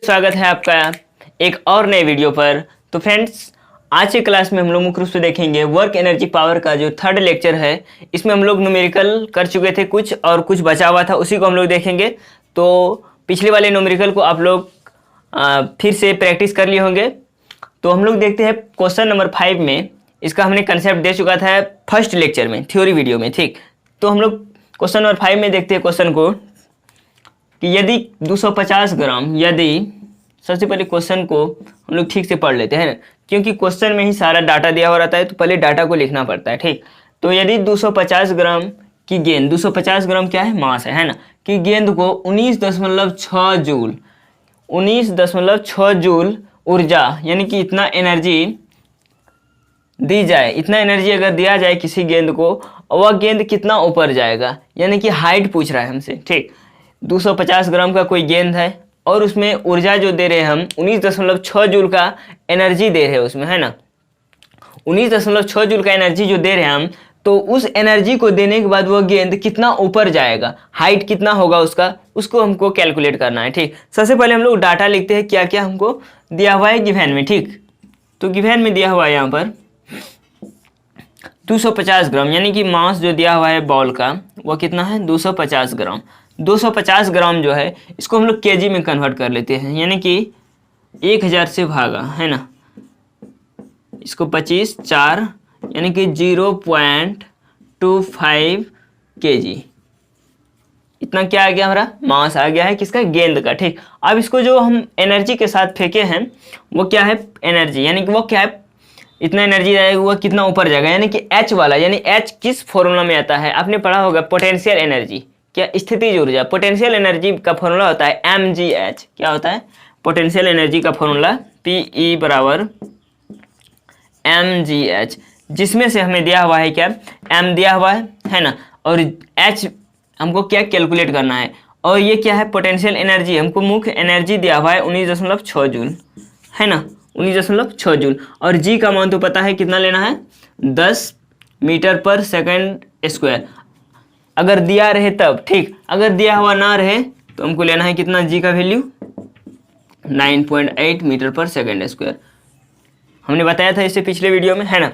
स्वागत है आपका एक और नए वीडियो पर। तो फ्रेंड्स, आज के क्लास में हम लोग मुख्य रूप से देखेंगे वर्क एनर्जी पावर का जो थर्ड लेक्चर है। इसमें हम लोग न्यूमेरिकल कर चुके थे कुछ और कुछ बचा हुआ था, उसी को हम लोग देखेंगे। तो पिछले वाले न्यूमेरिकल को आप लोग फिर से प्रैक्टिस कर लिए होंगे। तो हम लोग देखते हैं क्वेश्चन नंबर 5 में। इसका हमने कंसेप्ट दे चुका था फर्स्ट लेक्चर में, थ्योरी वीडियो में, ठीक। तो हम लोग क्वेश्चन नंबर 5 में देखते हैं क्वेश्चन को कि यदि 250 ग्राम, यदि सबसे पहले क्वेश्चन को हम लोग ठीक से पढ़ लेते हैं ना, क्योंकि क्वेश्चन में ही सारा डाटा दिया हुआ रहता है, तो पहले डाटा को लिखना पड़ता है, ठीक। तो यदि 250 ग्राम की गेंद, 250 ग्राम क्या है, मास है ना, कि गेंद को 19.6 जूल 19.6 जूल ऊर्जा यानी कि इतना एनर्जी दी जाए, इतना एनर्जी अगर दिया जाए किसी गेंद को, वह गेंद कितना ऊपर जाएगा, यानी कि हाइट पूछ रहा है हमसे, ठीक। 250 ग्राम का कोई गेंद है और उसमें ऊर्जा जो दे रहे हैं हम 19.6 जूल का एनर्जी दे रहे हैं उसमें, है ना। 19.6 जूल का एनर्जी जो दे रहे हैं हम, तो उस एनर्जी को देने के बाद वो गेंद कितना ऊपर जाएगा, हाइट कितना होगा उसका, उसको हमको कैलकुलेट करना है, ठीक। सबसे पहले हम लोग डाटा लिखते हैं, क्या क्या हमको दिया हुआ है गिवन में, ठीक। तो गिवन में दिया हुआ है यहाँ पर 250 ग्राम, यानी कि मास जो दिया हुआ है बॉल का वो कितना है, 250 ग्राम। 250 ग्राम जो है इसको हम लोग केजी में कन्वर्ट कर लेते हैं, यानी कि 1000 से भागा, है ना। इसको 25 4 यानी कि 0.25 केजी, इतना क्या आ गया, हमारा मास आ गया है किसका, गेंद का, ठीक। अब इसको जो हम एनर्जी के साथ फेंके हैं वो क्या है, एनर्जी, यानी कि वो क्या है, इतना एनर्जी जाएगा, वो कितना ऊपर जाएगा, यानी कि एच वाला, यानी एच किस फॉर्मूला में आता है, आपने पढ़ा होगा पोटेंशियल एनर्जी, क्या, स्थितिज ऊर्जा। पोटेंशियल एनर्जी का फॉर्मूला होता है mgh, क्या होता है पोटेंशियल एनर्जी का फॉर्मूला, PE बराबर mgh, जिसमें से हमें दिया हुआ है क्या, m दिया हुआ है ना, और h हमको क्या कैलकुलेट करना है, और ये क्या है पोटेंशियल एनर्जी, हमको मुख्य एनर्जी दिया हुआ है 19.6 जूल, है ना, 19.6 जूल। और g का मान तो पता है कितना लेना है, 10 मीटर पर सेकंड स्क्वायर, अगर दिया रहे तब, ठीक। अगर दिया हुआ ना रहे तो हमको लेना है कितना, g का वैल्यू 9.8 मीटर पर सेकंड स्क्वायर, हमने बताया था इससे पिछले वीडियो में, है ना।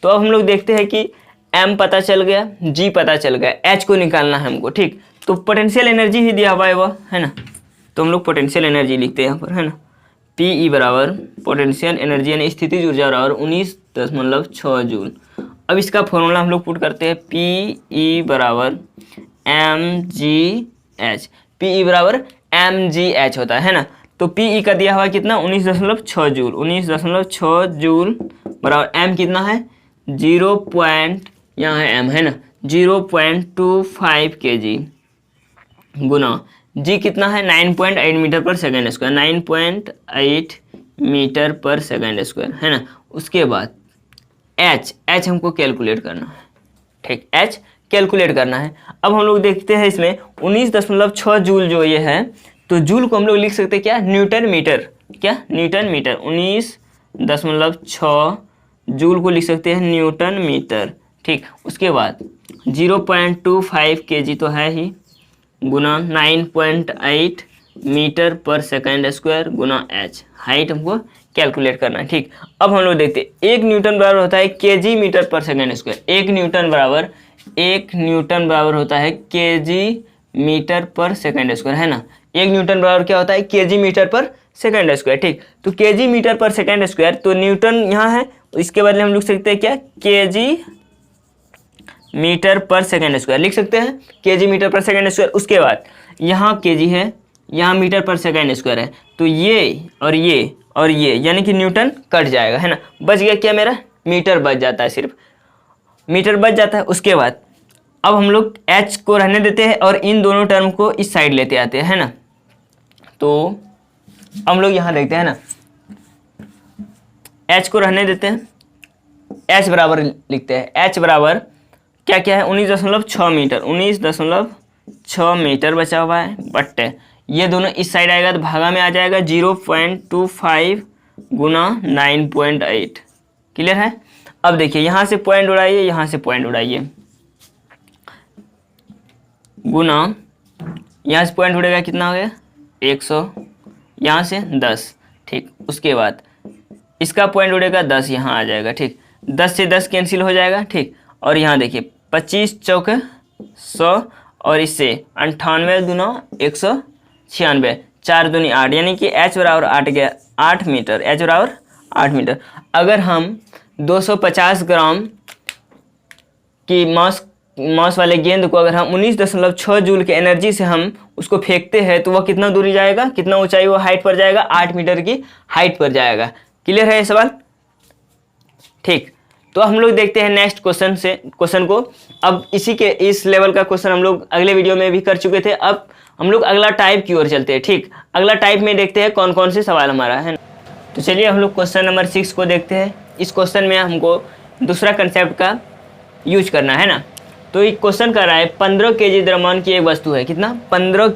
तो अब हम लोग देखते हैं कि m पता चल गया, g पता चल गया, h को निकालना है हमको, ठीक। तो पोटेंशियल एनर्जी ही दिया हुआ है वह, है ना, तो हम लोग पोटेंशियल एनर्जी लिखते हैं यहाँ पर, है ना। PE बराबर पोटेंशियल एनर्जी यानी स्थितिज ऊर्जा बराबर 19.6 जूल। अब इसका फॉर्मूला हम लोग पुट करते हैं, PE बराबर mgh, PE बराबर mgh होता है ना। तो PE का दिया हुआ कितना, 19.6 जूल, 19.6 जूल बराबर m कितना है, 0 पॉइंट, यहाँ है m, है ना, 0.25 kg गुना g कितना है, 9.8 मीटर पर सेकेंड स्क्वायर, 9.8 मीटर पर सेकेंड स्क्वायर, है ना। उसके बाद h हमको कैलकुलेट करना है, ठीक, h कैलकुलेट करना है। अब हम लोग देखते हैं इसमें 19.6 जूल जो ये है, तो जूल को हम लोग लिख सकते हैं क्या, न्यूटन मीटर, क्या, न्यूटन मीटर। 19.6 जूल को लिख सकते हैं न्यूटन मीटर, ठीक। उसके बाद 0.25 kg तो है ही, गुना 9.8 मीटर पर सेकेंड स्क्वायर गुना h, हाइट हमको कैलकुलेट करना है, ठीक। अब हम लोग देखते हैं 1 न्यूटन बराबर होता है kg मीटर पर सेकेंड स्क्वायर, 1 न्यूटन बराबर होता है kg मीटर पर सेकेंड स्क्वायर, है ना। 1 न्यूटन बराबर क्या होता है, kg मीटर पर सेकेंड स्क्वायर, ठीक। तो kg मीटर पर सेकेंड स्क्वायर, तो न्यूटन यहाँ है, इसके बदले हम लिख सकते हैं क्या, kg मीटर पर सेकेंड स्क्वायर लिख सकते हैं, kg मीटर पर सेकेंड स्क्वायर। उसके बाद यहाँ kg है, यहाँ मीटर पर सेकेंड स्क्वायर है, तो ये और ये यानी कि न्यूटन कट जाएगा, है ना, बच गया क्या, मेरा मीटर बच जाता है, सिर्फ मीटर बच जाता है। उसके बाद अब हम लोग h को रहने देते हैं और इन दोनों टर्म को इस साइड लेते आते हैं, है ना। तो हम लोग यहाँ देखते हैं ना, h को रहने देते हैं, h बराबर लिखते हैं, h बराबर क्या क्या है, 19.6 मीटर, 19.6 मीटर बचा हुआ है, बट ये दोनों इस साइड आएगा तो भागा में आ जाएगा, 0.25 गुना 9.8, क्लियर है। अब देखिए यहाँ से पॉइंट उड़ाइए, यहाँ से पॉइंट उड़ाइए, गुना यहाँ से पॉइंट उड़ेगा, कितना हो गया 100, यहाँ से 10, ठीक। उसके बाद इसका पॉइंट उड़ेगा 10, यहाँ आ जाएगा, ठीक। 10 से 10 कैंसिल हो जाएगा, ठीक। और यहाँ देखिए 25 चौके 100 और इससे 98 दूना 196, 4 दूनी 8, यानी कि H बराबर 8 गया 8 मीटर, H बराबर 8 मीटर। अगर हम 250 ग्राम की मास वाले गेंद को अगर हम 19.6 जूल के एनर्जी से हम उसको फेंकते हैं तो वह कितना दूरी जाएगा, कितना ऊंचाई वो हाइट पर जाएगा, 8 मीटर की हाइट पर जाएगा। क्लियर है ये सवाल, ठीक। तो हम लोग देखते हैं नेक्स्ट क्वेश्चन को। अब इस लेवल का क्वेश्चन हम लोग अगले वीडियो में भी कर चुके थे। अब हम लोग अगला टाइप की ओर चलते हैं, ठीक। अगला टाइप में देखते हैं कौन कौन से सवाल हमारा है। तो चलिए हम लोग क्वेश्चन नंबर 6 को देखते हैं। इस क्वेश्चन में हमको दूसरा कंसेप्ट का यूज करना है ना। तो एक क्वेश्चन कर रहा है 15 kg द्रव्यमान की एक वस्तु है, कितना, 15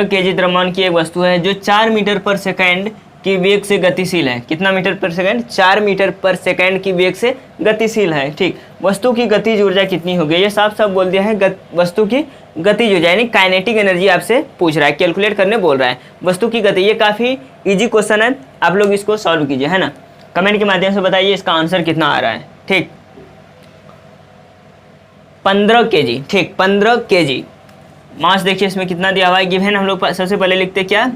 kg द्रव्यमान की एक वस्तु है जो 4 मीटर पर सेकेंड की वेग से गतिशील है। कितना मीटर पर सेकेंड, 4 मीटर पर सेकेंड की वेग से गतिशील है, ठीक। वस्तु की गतिज ऊर्जा कितनी होगी, ये साफ साफ बोल दिया है, वस्तु की गतिज ऊर्जा यानी काइनेटिक एनर्जी आपसे पूछ रहा है, कैलकुलेट करने बोल रहा है वस्तु की गति। ये काफ़ी इजी क्वेश्चन है, आप लोग इसको सॉल्व कीजिए, है ना। कमेंट के माध्यम से बताइए इसका आंसर कितना आ रहा है, ठीक। 15 kg, ठीक, 15 kg मास। देखिए इसमें कितना दिया हुआ है, गिवन। हम लोग सबसे पहले लिखते हैं क्या,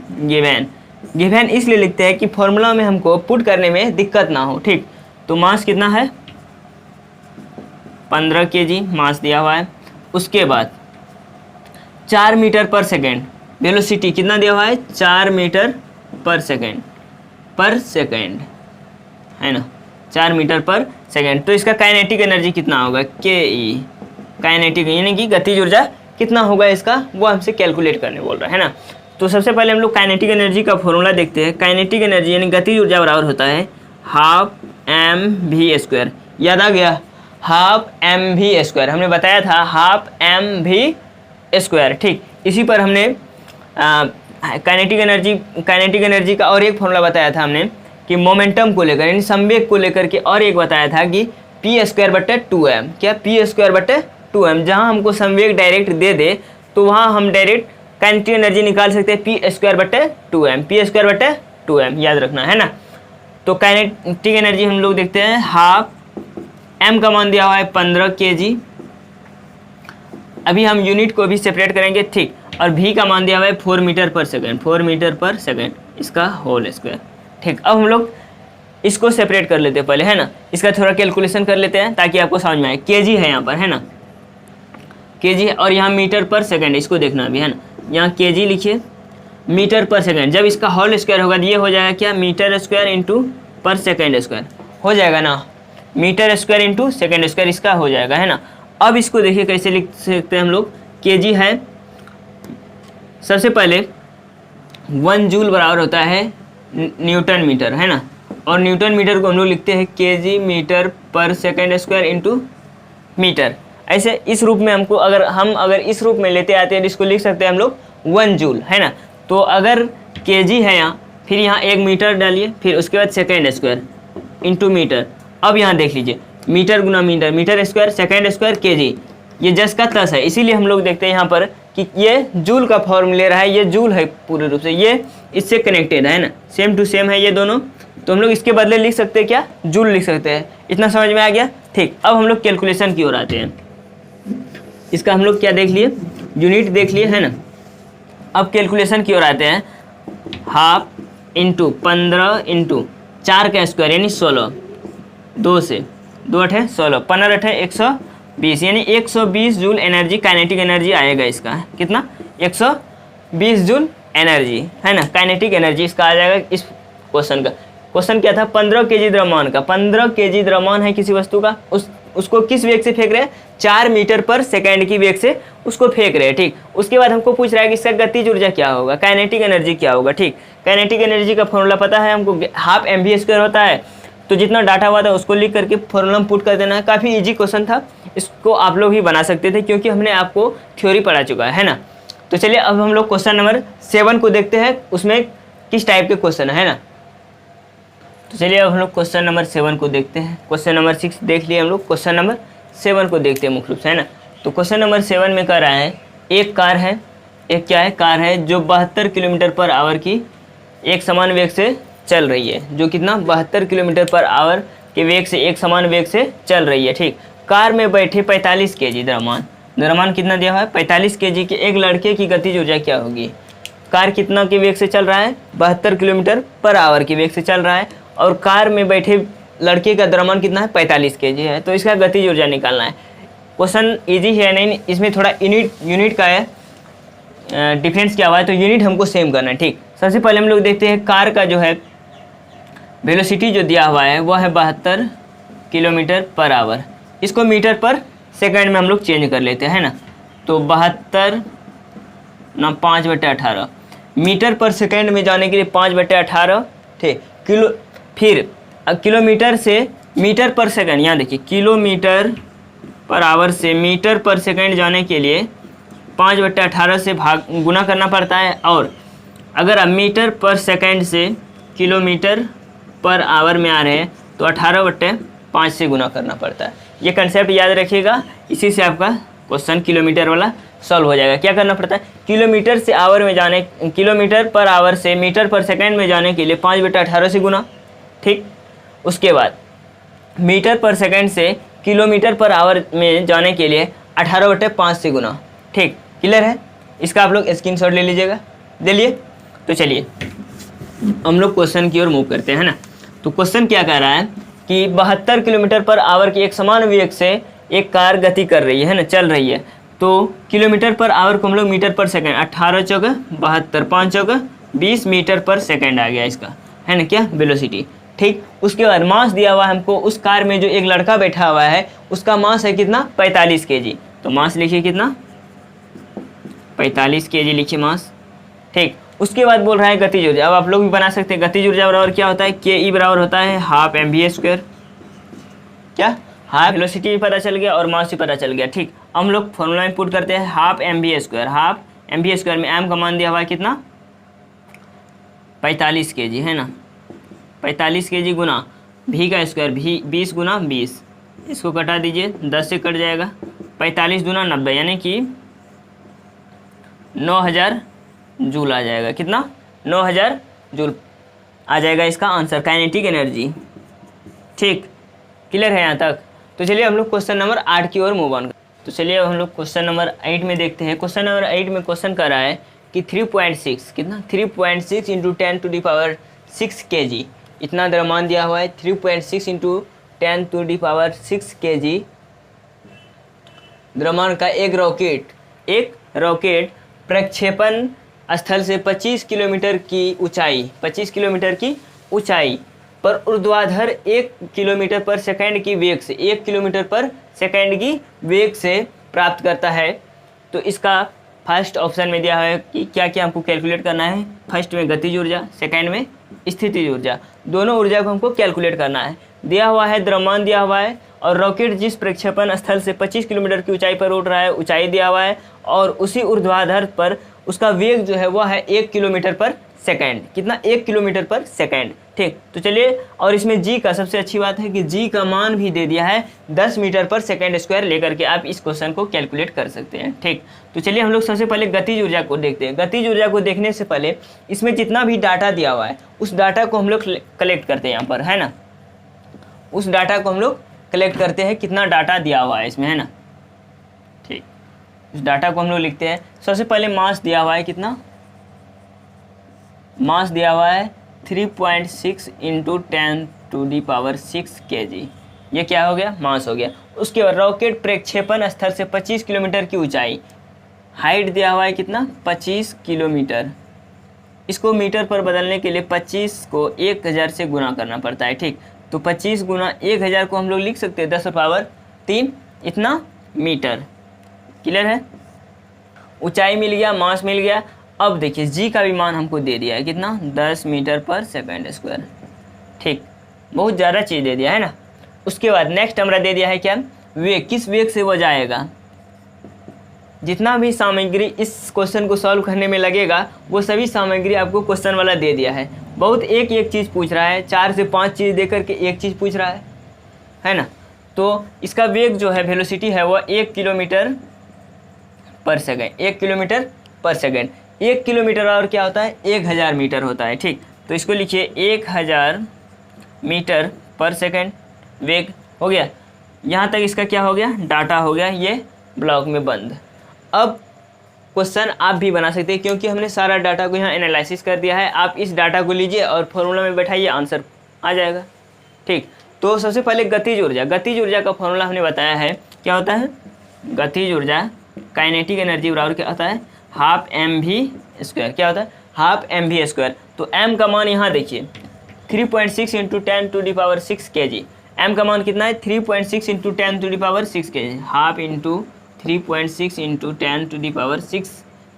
गिवन इसलिए लिखते हैं कि फॉर्मूला में हमको पुट करने में दिक्कत ना हो, ठीक। तो मास कितना है, 15 kg मास दिया हुआ है। उसके बाद 4 मीटर पर सेकेंड, वेलोसिटी कितना दिया हुआ है, 4 मीटर पर सेकेंड है ना, 4 मीटर पर सेकेंड। तो इसका काइनेटिक एनर्जी कितना होगा, के काइनेटिक यानी कि गतिज ऊर्जा कितना होगा इसका, वो हमसे कैलकुलेट करने बोल रहा है ना। तो सबसे पहले हम लोग काइनेटिक एनर्जी का फॉर्मूला देखते हैं। काइनेटिक एनर्जी यानी गतिज ऊर्जा बराबर होता है हाफ mv²। याद आ गया, हाफ mv², हमने बताया था हाफ mv², ठीक। इसी पर हमने काइनेटिक एनर्जी का और एक फॉर्मूला बताया था हमने कि मोमेंटम को लेकर यानी संवेग को लेकर के, और एक बताया था कि p²/2m, क्या, p²/2m। जहाँ हमको संवेग डायरेक्ट दे दे तो वहाँ हम डायरेक्ट काइनेटिक एनर्जी निकाल सकते हैं p²/2m, याद रखना है ना। तो काइनेटिक एनर्जी हम लोग देखते हैं हाफ m का मान दिया हुआ है 15 kg। अभी हम यूनिट को भी सेपरेट करेंगे, ठीक। और v का मान दिया हुआ है 4 मीटर पर सेकेंड, इसका होल स्क्वायर, ठीक। अब हम लोग इसको सेपरेट कर लेते हैं पहले, है ना। इसका थोड़ा कैलकुलेशन कर लेते हैं ताकि आपको समझ में आए। kg है यहाँ पर, है ना, kg है, और यहाँ मीटर पर सेकेंड, इसको देखना भी, है ना। यहाँ kg लिखिए, मीटर पर सेकेंड। जब इसका होल स्क्वायर होगा तो ये हो जाएगा क्या, metre square into per second square हो जाएगा ना, metre square into second square इसका हो जाएगा, है ना। अब इसको देखिए कैसे लिख सकते हैं हम लोग। kg है, सबसे पहले 1 जूल बराबर होता है न्यूटन मीटर, है ना। और न्यूटन मीटर को हम लोग लिखते हैं kg मीटर पर सेकेंड स्क्वायर इंटू मीटर। ऐसे इस रूप में हमको अगर इस रूप में लेते आते हैं तो इसको लिख सकते हैं हम लोग 1 जूल, है ना। तो अगर kg है यहाँ, फिर यहाँ 1 मीटर डालिए, फिर उसके बाद सेकेंड स्क्वायर इंटू मीटर। अब यहाँ देख लीजिए, मीटर गुना metre, metre square second square kg, ये जस का तस है। इसीलिए हम लोग देखते हैं यहाँ पर कि ये जूल का फॉर्म ले रहा है, ये जूल है पूरे रूप से, ये इससे कनेक्टेड है ना, सेम टू सेम है ये दोनों। तो हम लोग इसके बदले लिख सकते हैं क्या, जूल लिख सकते हैं। इतना समझ में आ गया, ठीक। अब हम लोग कैलकुलेशन की ओर आते हैं। इसका हम लोग क्या देख लिए, यूनिट देख लिए, है ना। अब कैलकुलेशन की ओर आते हैं। हाफ इंटू 15 इंटू 4 का स्क्वायर यानी 16, 2 से 2 8 16, 15 8 120, यानी 120 जूल एनर्जी, काइनेटिक एनर्जी आएगा इसका। कितना, 120 जूल एनर्जी, है ना, काइनेटिक एनर्जी इसका आ जाएगा। इस क्वेश्चन का क्वेश्चन क्या था, 15 kg द्रव्यमान का, 15 kg द्रव्यमान है किसी वस्तु का, उसको किस वेग से फेंक रहे हैं, 4 मीटर पर सेकेंड की वेग से उसको फेंक रहे हैं, ठीक। उसके बाद हमको पूछ रहा है कि इसका गतिज ऊर्जा क्या होगा, काइनेटिक एनर्जी क्या होगा, ठीक। काइनेटिक एनर्जी का फॉर्मूला पता है हमको, हाफ mv² होता है। तो जितना डाटा हुआ था उसको लिख करके फॉर्मूला में पुट कर देना है। काफ़ी इजी क्वेश्चन था, इसको आप लोग ही बना सकते थे क्योंकि हमने आपको थ्योरी पढ़ा चुका है ना। तो चलिए अब हम लोग क्वेश्चन नंबर 7 को देखते हैं, उसमें किस टाइप के क्वेश्चन है ना। तो चलिए अब हम लोग क्वेश्चन नंबर 7 को देखते हैं। क्वेश्चन नंबर 6 देख लिए हम लोग, क्वेश्चन नंबर 7 को देखते हैं मुख्य रूप से, है ना। तो क्वेश्चन नंबर 7 में कह रहा है, एक कार है एक क्या है, कार है जो 72 किलोमीटर पर आवर की एक समान वेग से चल रही है, जो कितना 72 किलोमीटर पर आवर के वेग से एक समान वेग से चल रही है। ठीक, कार में बैठे 45 केजी द्रव्यमान कितना दिया हुआ है, 45 केजी के एक लड़के की गतिज ऊर्जा क्या होगी। कार कितना के वेग से चल रहा है, 72 किलोमीटर पर आवर की वेग से चल रहा है, और कार में बैठे लड़के का द्रव्यमान कितना है, 45 केजी है। तो इसका गतिज ऊर्जा निकालना है। क्वेश्चन इजी है नहीं, इसमें थोड़ा यूनिट का है, डिफरेंस क्या हुआ है, तो यूनिट हमको सेम करना है। ठीक, सबसे पहले हम लोग देखते हैं कार का जो है वेलोसिटी जो दिया हुआ है वह है 72 किलोमीटर पर आवर। इसको मीटर पर सेकंड में हम लोग चेंज कर लेते हैं ना, तो 72 ना 5/18 मीटर पर सेकंड में जाने के लिए 5/18। ठीक, फिर किलोमीटर से मीटर पर सेकंड, यहाँ देखिए किलोमीटर पर आवर से मीटर पर सेकंड जाने के लिए 5/18 से गुना करना पड़ता है। और अगर आप मीटर पर सेकंड से किलोमीटर पर आवर में आ रहे हैं तो 18/5 से गुना करना पड़ता है। ये कंसेप्ट याद रखिएगा, इसी से आपका क्वेश्चन किलोमीटर वाला सॉल्व हो जाएगा। क्या करना पड़ता है, किलोमीटर से आवर में जाने, किलोमीटर पर आवर से मीटर पर सेकंड में जाने के लिए 5/18 से गुना। ठीक, उसके बाद मीटर पर सेकंड से किलोमीटर पर आवर में जाने के लिए 18/5 से गुना। ठीक, क्लियर है, इसका आप लोग स्क्रीनशॉट ले लीजिएगा। ले लिए, तो चलिए हम लोग क्वेश्चन की ओर मूव करते हैं ना। तो क्वेश्चन क्या कह रहा है कि 72 किलोमीटर पर आवर की एक समान वेग से एक कार गति कर रही है ना, चल रही है। तो किलोमीटर पर आवर को हम लोग मीटर पर सेकंड, 18 चौका 72, 5 चौका 20 मीटर पर सेकंड आ गया इसका, है ना क्या, वेलोसिटी। ठीक, उसके बाद मास दिया हुआ है हमको, उस कार में जो एक लड़का बैठा हुआ है उसका मास है कितना, 45 केजी। तो मास लिखिए कितना, 45 केजी लिखिए मास। ठीक, उसके बाद बोल रहा है गतिज ऊर्जा। अब आप लोग भी बना सकते हैं, गतिज ऊर्जा बराबर क्या होता है, के ई बराबर होता है हाफ mv²। क्या, हाफ वेलोसिटी भी पता चल गया और मास भी पता चल गया। ठीक, हम लोग फॉर्मूला में पुट करते हैं हाफ mv²। हाफ mv² में m का मान दिया हुआ है कितना, 45 केजी, है ना। 45 केजी गुना v का स्क्वायर, भी 20 गुना 20, इसको कटा दीजिए, 10 से कट जाएगा। 45 दूना 90, यानी कि 9000 जूल आ जाएगा। कितना, 9000 जूल आ जाएगा इसका आंसर, काइनेटिक एनर्जी। ठीक, क्लियर है यहाँ तक। तो चलिए हम लोग क्वेश्चन नंबर 8 की ओर मूव ऑन। तो चलिए अब हम लोग क्वेश्चन नंबर 8 में देखते हैं। क्वेश्चन नंबर 8 में क्वेश्चन कर रहा है कि 3.6 कितना, 3.6 इंटू 10⁶ kg, इतना द्रव्यमान दिया हुआ है। 3.6 इंटू 10⁶ kg द्रव्यमान का एक रॉकेट प्रक्षेपण स्थल से 25 किलोमीटर की ऊंचाई पर ऊर्ध्वाधर 1 किलोमीटर पर सेकंड की वेग से 1 किलोमीटर पर सेकंड की वेग से प्राप्त करता है। तो इसका फर्स्ट ऑप्शन में दिया है कि क्या क्या हमको कैलकुलेट करना है। फर्स्ट में गतिज ऊर्जा, सेकंड में स्थितिज ऊर्जा, दोनों ऊर्जा को हमको कैलकुलेट करना है। दिया हुआ है द्रव्यमान दिया हुआ है, और रॉकेट जिस प्रक्षेपण स्थल से 25 किलोमीटर की ऊंचाई पर उड़ रहा है, ऊंचाई दिया हुआ है, और उसी ऊर्ध्वाधर पर उसका वेग जो है वह है 1 किलोमीटर पर सेकंड। कितना, 1 किलोमीटर पर सेकंड। ठीक, तो चलिए, और इसमें जी का सबसे अच्छी बात है कि जी का मान भी दे दिया है 10 मीटर पर सेकंड स्क्वायर, लेकर के आप इस क्वेश्चन को कैलकुलेट कर सकते हैं। ठीक, तो चलिए हम लोग सबसे पहले गतिज ऊर्जा को देखते हैं। गतिज ऊर्जा को देखने से पहले इसमें जितना भी डाटा दिया हुआ है उस डाटा को हम लोग कलेक्ट करते हैं यहाँ पर, है ना। उस डाटा को हम लोग कलेक्ट करते हैं, कितना डाटा दिया हुआ है इसमें, है ना। ठीक, इस डाटा को हम लोग लिखते हैं। सबसे पहले मास दिया हुआ है कितना, मास दिया हुआ है 3.6 इंटू 10⁶ kg। ये क्या हो गया, मास हो गया। उसके बाद रॉकेट प्रक्षेपण स्थल से 25 किलोमीटर की ऊंचाई, हाइट दिया हुआ है कितना, 25 किलोमीटर। इसको मीटर पर बदलने के लिए 25 को 1000 से गुना करना पड़ता है। ठीक, तो 25 गुना 1000 को हम लोग लिख सकते हैं 10⁻3 इतना मीटर। क्लियर है, ऊंचाई मिल गया, मास मिल गया। अब देखिए जी का भी मान हमको दे दिया है कितना, 10 मीटर पर सेकंड स्क्वायर। ठीक, बहुत ज़्यादा चीज़ दे दिया है ना। उसके बाद नेक्स्ट हमारा दे दिया है क्या, वेग, किस वेग से वो जाएगा। जितना भी सामग्री इस क्वेश्चन को सॉल्व करने में लगेगा वो सभी सामग्री आपको क्वेश्चन वाला दे दिया है। बहुत एक चीज़ पूछ रहा है, 4 से 5 चीज़ दे करके एक चीज़ पूछ रहा है ना। तो इसका वेग जो है, वेलोसिटी है, वह 1 किलोमीटर पर सेकंड, 1 किलोमीटर पर सेकेंड। 1 किलोमीटर और क्या होता है, 1000 मीटर होता है। ठीक, तो इसको लिखिए 1000 मीटर पर सेकेंड वेग हो गया। यहाँ तक इसका क्या हो गया, डाटा हो गया ये ब्लॉक में बंद। अब क्वेश्चन आप भी बना सकते हैं क्योंकि हमने सारा डाटा को यहाँ एनालिसिस कर दिया है। आप इस डाटा को लीजिए और फॉर्मूला में बैठाइए, आंसर आ जाएगा। ठीक, तो सबसे पहले गतिज ऊर्जा, गतिज ऊर्जा का फॉर्मूला हमने बताया है, क्या होता है, गतिज ऊर्जा काइनेटिक एनर्जी बराबर क्या होता है, हाफ mv²। क्या होता है, हाफ mv²। तो m का मान यहाँ देखिए 3.6 × 10⁶ kg। m का मान कितना है, 3.6 × 10⁶ kg, हाफ इंटू 3.6 × 10⁶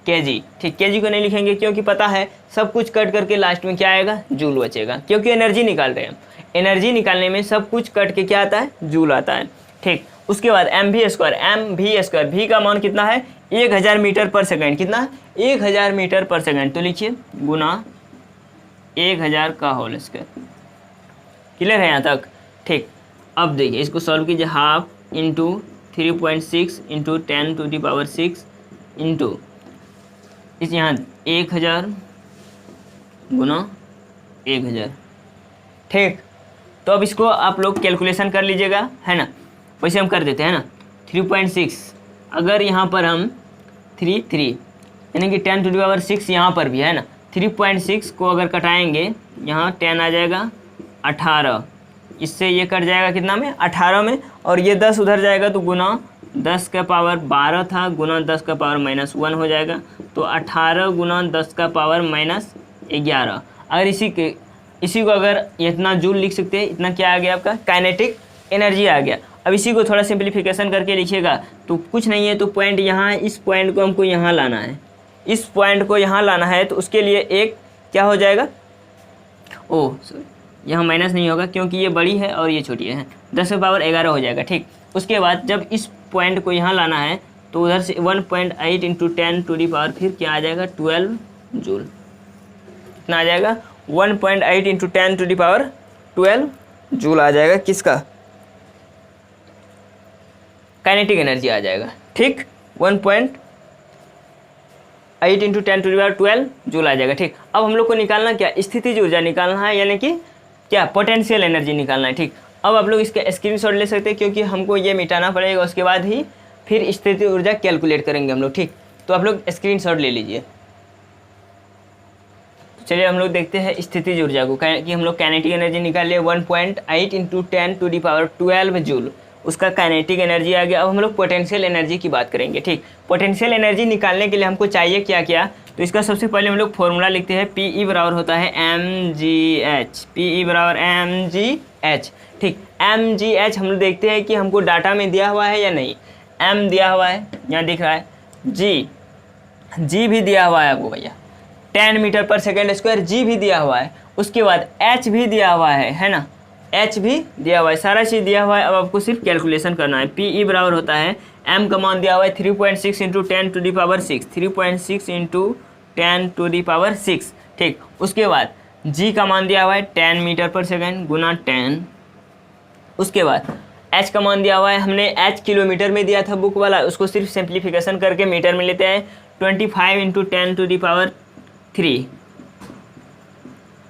kg। ठीक, kg को नहीं लिखेंगे क्योंकि पता है सब कुछ कट करके लास्ट में क्या आएगा, जूल बचेगा, क्योंकि एनर्जी निकाल रहे हैं। एनर्जी निकालने में सब कुछ कट के क्या आता है, जूल आता है। ठीक, उसके बाद mv², v का मान कितना है, 1000 मीटर पर सेकेंड। कितना, 1000 मीटर पर सेकेंड। तो लिखिए गुना 1000 का होल स्क्वायर। क्लियर है यहाँ तक। ठीक, अब देखिए इसको सॉल्व कीजिए, हाफ इंटू 3.6 × 10⁶ इंटू इस यहाँ 1000 गुना 1000। ठीक, तो अब इसको आप लोग कैलकुलेशन कर लीजिएगा, है ना। वैसे हम कर देते हैं ना, 3.6 अगर यहाँ पर हम 3 यानी कि 10⁶ यहाँ पर भी है ना, 3.6 को अगर कटाएंगे यहाँ 10 आ जाएगा 18, इससे ये कट जाएगा कितना में, 18 में, और ये 10 उधर जाएगा तो गुना 10 का पावर 12 था, गुना 10 का पावर -1 हो जाएगा। तो 18 गुना 10 का पावर -11। अगर इसी को अगर इतना जूल लिख सकते हैं, इतना क्या आ गया आपका, काइनेटिक एनर्जी आ गया। अब इसी को थोड़ा सिंप्लीफिकेशन करके लिखिएगा तो कुछ नहीं है, तो पॉइंट यहाँ है, इस पॉइंट को हमको यहाँ लाना है, इस पॉइंट को यहाँ लाना है, तो उसके लिए एक क्या हो जाएगा, ओह यहाँ माइनस नहीं होगा क्योंकि ये बड़ी है और ये छोटी है, 10 का पावर 11 हो जाएगा। ठीक, उसके बाद जब इस पॉइंट को यहाँ लाना है तो उधर से 1.8 × 10⁻, फिर क्या आ जाएगा, 12 जूल। कितना आ जाएगा, 1.8 × 10⁻12 जूल आ जाएगा, किसका, काइनेटिक एनर्जी आ जाएगा। ठीक, 1.8 × 10⁻12 जूल आ जाएगा। ठीक, अब हम लोग को निकालना क्या, स्थितिज ऊर्जा निकालना है, यानी कि क्या, पोटेंशियल एनर्जी निकालना है। ठीक, अब आप लोग इसका स्क्रीनशॉट ले सकते हैं क्योंकि हमको ये मिटाना पड़ेगा, उसके बाद ही फिर स्थितिज ऊर्जा कैलकुलेट करेंगे हम लोग। ठीक, तो आप लोग स्क्रीनशॉट ले लीजिए। चलिए हम लोग देखते हैं स्थितिज ऊर्जा को, कि हम लोग काइनेटिक एनर्जी निकाल लिए 1.8 × 10⁻12 जूल, उसका काइनेटिक एनर्जी आ गया। अब हम लोग पोटेंशियल एनर्जी की बात करेंगे। ठीक, पोटेंशियल एनर्जी निकालने के लिए हमको चाहिए क्या क्या, तो इसका सबसे पहले हम लोग फॉर्मूला लिखते हैं, PE बराबर होता है mgh, PE बराबर mgh। ठीक, mgh हम लोग देखते हैं कि हमको डाटा में दिया हुआ है या नहीं। m दिया हुआ है, यहाँ दिख रहा है, g भी दिया हुआ है आपको भैया, 10 मीटर पर सेकेंड स्क्वायर, g भी दिया हुआ है। उसके बाद h भी दिया हुआ है ना, h भी दिया हुआ है, सारा चीज़ दिया हुआ है। अब आपको सिर्फ कैलकुलेशन करना है। PE बराबर होता है, m का मान दिया हुआ है 3.6 × 10⁻6, 3.6 × 10⁻6। ठीक, उसके बाद g का मान दिया हुआ है 10 मीटर पर सेकेंड गुना 10। उसके बाद h का मान दिया हुआ है, हमने h किलोमीटर में दिया था बुक वाला, उसको सिर्फ सिंप्लीफिकेशन करके मीटर में लेते हैं, 25 × 10⁻3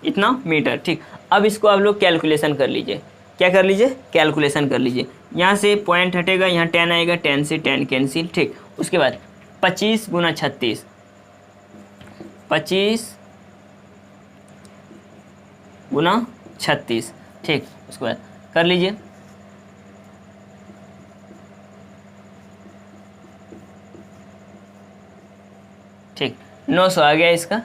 इतना मीटर। ठीक, अब इसको आप लोग कैलकुलेशन कर लीजिए, क्या कर लीजिए, कैलकुलेशन कर लीजिए। यहाँ से पॉइंट हटेगा, यहाँ 10 आएगा, 10 से 10 कैंसिल। ठीक, उसके बाद 25 × 36, 25 × 36। ठीक, उसके बाद कर लीजिए, ठीक, 900 आ गया इसका,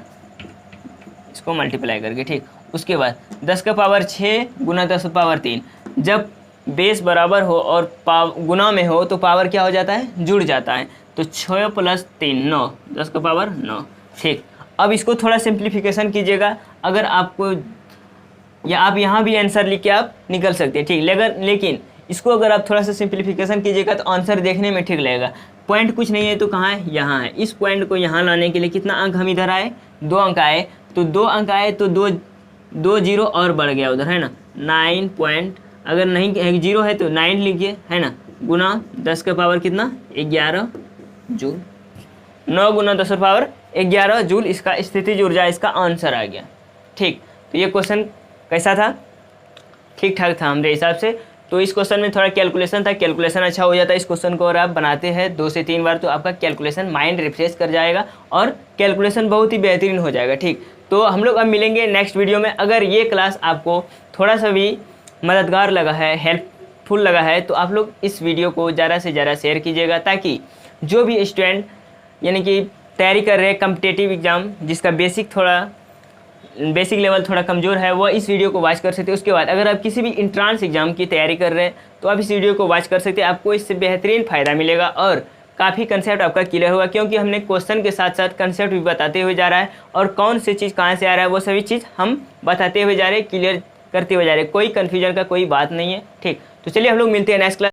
इसको मल्टीप्लाई करके। ठीक, उसके बाद 10 का पावर 6 गुना 10 का पावर 3। जब बेस बराबर हो और गुना में हो तो पावर क्या हो जाता है, जुड़ जाता है। तो 6 + 3 9, 10 का पावर 9। ठीक, अब इसको थोड़ा सिंप्लीफिकेशन कीजिएगा, अगर आपको, या आप यहाँ भी आंसर लिख के आप निकल सकते हैं। ठीक, लेकिन इसको अगर आप थोड़ा सा सिंप्लीफिकेशन कीजिएगा तो आंसर देखने में ठीक लगेगा। पॉइंट कुछ नहीं है तो कहाँ है, यहाँ है। इस पॉइंट को यहाँ लाने के लिए कितना अंक हम इधर आए, 2 अंक आए, तो 2 अंक आए तो 2 जीरो और बढ़ गया उधर, है ना, 9 पॉइंट, अगर नहीं 0 है तो 9 लिखिए, है ना, गुना 10 का पावर कितना, 11 जूल। 9 गुना 10 का पावर 11 जूल इसका स्थितिज ऊर्जा इसका आंसर आ गया। ठीक, तो ये क्वेश्चन कैसा था? ठीक ठाक था हमारे हिसाब से। तो इस क्वेश्चन में थोड़ा कैलकुलेशन था, कैलकुलेशन अच्छा हो जाता है इस क्वेश्चन को और आप बनाते हैं 2 से 3 बार तो आपका कैलकुलेशन माइंड रिफ्रेश कर जाएगा और कैलकुलेशन बहुत ही बेहतरीन हो जाएगा। ठीक, तो हम लोग अब मिलेंगे नेक्स्ट वीडियो में। अगर ये क्लास आपको थोड़ा सा भी मददगार लगा है, हेल्पफुल लगा है, तो आप लोग इस वीडियो को ज़्यादा से ज़्यादा शेयर कीजिएगा, ताकि जो भी स्टूडेंट यानी कि तैयारी कर रहे हैं कम्पिटेटिव एग्ज़ाम, जिसका बेसिक लेवल थोड़ा कमज़ोर है, वो इस वीडियो को वॉच कर सकते हैं। उसके बाद अगर आप किसी भी इंट्रांस एग्ज़ाम की तैयारी कर रहे हैं तो आप इस वीडियो को वॉच कर सकते हैं। आपको इससे बेहतरीन फ़ायदा मिलेगा और काफ़ी कंसेप्ट आपका क्लियर होगा, क्योंकि हमने क्वेश्चन के साथ साथ कंसेप्ट भी बताते हुए जा रहा है और कौन सी चीज़ कहाँ से आ रहा है वो सभी चीज़ हम बताते हुए जा रहे हैं, क्लियर करते हुए जा रहे हैं। कोई कन्फ्यूजन का कोई बात नहीं है। ठीक, तो चलिए हम लोग मिलते हैं नेक्स्ट क्लास।